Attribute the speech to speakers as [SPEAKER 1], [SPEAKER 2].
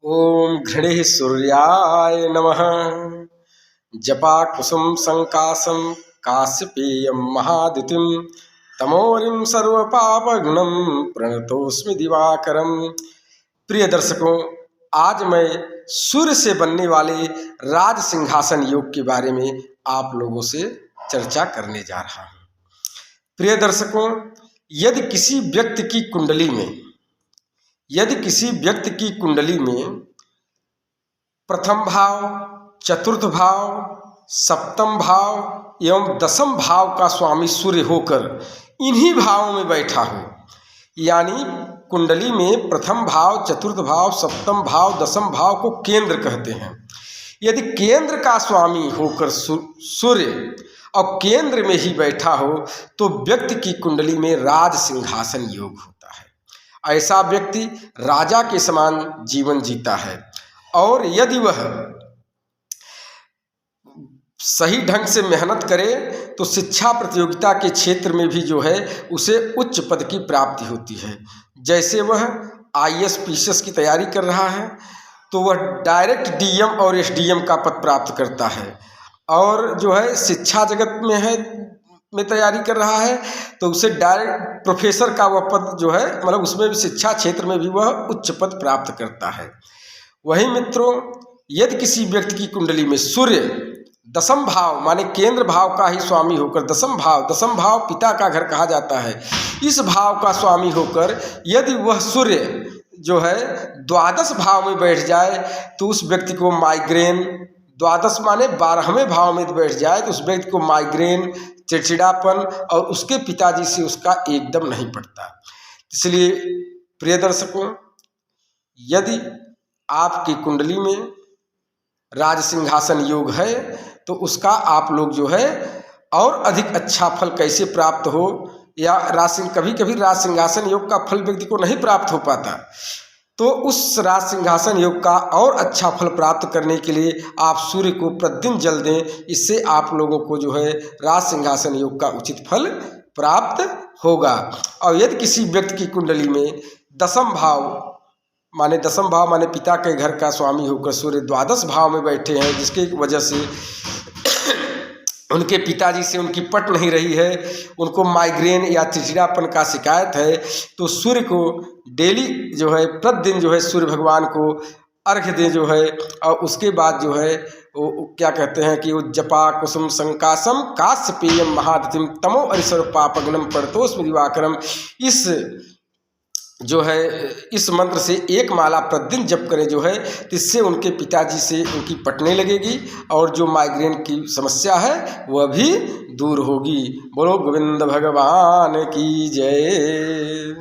[SPEAKER 1] ओम घृणिः सूर्याय नमः। जपा कुसुम संकासम काश्यपेयं महादितिं तमोरिं सर्वपापघ्नं प्रणतोस्मि दिवाकरम। प्रिय दर्शकों, आज मैं सूर्य से बनने वाले राज सिंहासन योग के बारे में आप लोगों से चर्चा करने जा रहा हूँ। प्रिय दर्शकों, यदि किसी व्यक्ति की कुंडली में प्रथम भाव, चतुर्थ भाव, सप्तम भाव एवं दसम भाव का स्वामी सूर्य होकर इन्हीं भावों में बैठा हो, यानी कुंडली में प्रथम भाव, चतुर्थ भाव, सप्तम भाव, दसम भाव को केंद्र कहते हैं। यदि केंद्र का स्वामी होकर सूर्य और केंद्र में ही बैठा हो तो व्यक्ति की कुंडली में राज सिंहासन योग होता है। ऐसा व्यक्ति राजा के समान जीवन जीता है और यदि वह सही ढंग से मेहनत करे तो शिक्षा प्रतियोगिता के क्षेत्र में भी जो है उसे उच्च पद की प्राप्ति होती है। जैसे वह IAS PCS की तैयारी कर रहा है तो वह डायरेक्ट DM और SDM का पद प्राप्त करता है, और जो है शिक्षा जगत में तैयारी कर रहा है तो उसे डायरेक्ट प्रोफेसर का वह पद जो है, मतलब उसमें भी शिक्षा क्षेत्र में भी वह उच्च पद प्राप्त करता है। वही मित्रों, यदि किसी व्यक्ति की कुंडली में सूर्य दसम भाव माने केंद्र भाव का ही स्वामी होकर, दसम भाव पिता का घर कहा जाता है, इस भाव का स्वामी होकर यदि वह सूर्य जो है द्वादश भाव में बैठ जाए तो उस व्यक्ति को माइग्रेन, द्वादश माने 12वें भाव में बैठ जाए तो उस व्यक्ति को माइग्रेन, चिड़चिड़ापन और उसके पिताजी से उसका एकदम नहीं पड़ता। इसलिए प्रिय दर्शकों, यदि आपकी कुंडली में राज सिंहासन योग है तो उसका आप लोग जो है और अधिक अच्छा फल कैसे प्राप्त हो, या कभी कभी राज सिंहासन योग का फल व्यक्ति को नहीं प्राप्त हो पाता, तो उस राज सिंहासन योग का और अच्छा फल प्राप्त करने के लिए आप सूर्य को प्रतिदिन जल दें। इससे आप लोगों को जो है राज सिंहासन योग का उचित फल प्राप्त होगा। और यदि किसी व्यक्ति की कुंडली में दसम भाव माने पिता के घर का स्वामी होकर सूर्य द्वादश भाव में बैठे हैं, जिसकी वजह से उनके पिताजी से उनकी पट नहीं रही है, उनको माइग्रेन या चिड़चिड़ापन का शिकायत है, तो सूर्य को डेली जो है प्रतिदिन जो है सूर्य भगवान को अर्घ्य दें जो है, और उसके बाद जो है वो क्या कहते हैं कि वो जपा कुसुम संकासम काश्यपेयं महादितिं तमो अरिसर्व पापघ्नं प्रणतोस्मि दिवाकरम। इस मंत्र से एक माला प्रतिदिन जप करें जो है, इससे उनके पिताजी से उनकी पटने लगेगी और जो माइग्रेन की समस्या है वह भी दूर होगी। बोलो गोविंद भगवान की जय।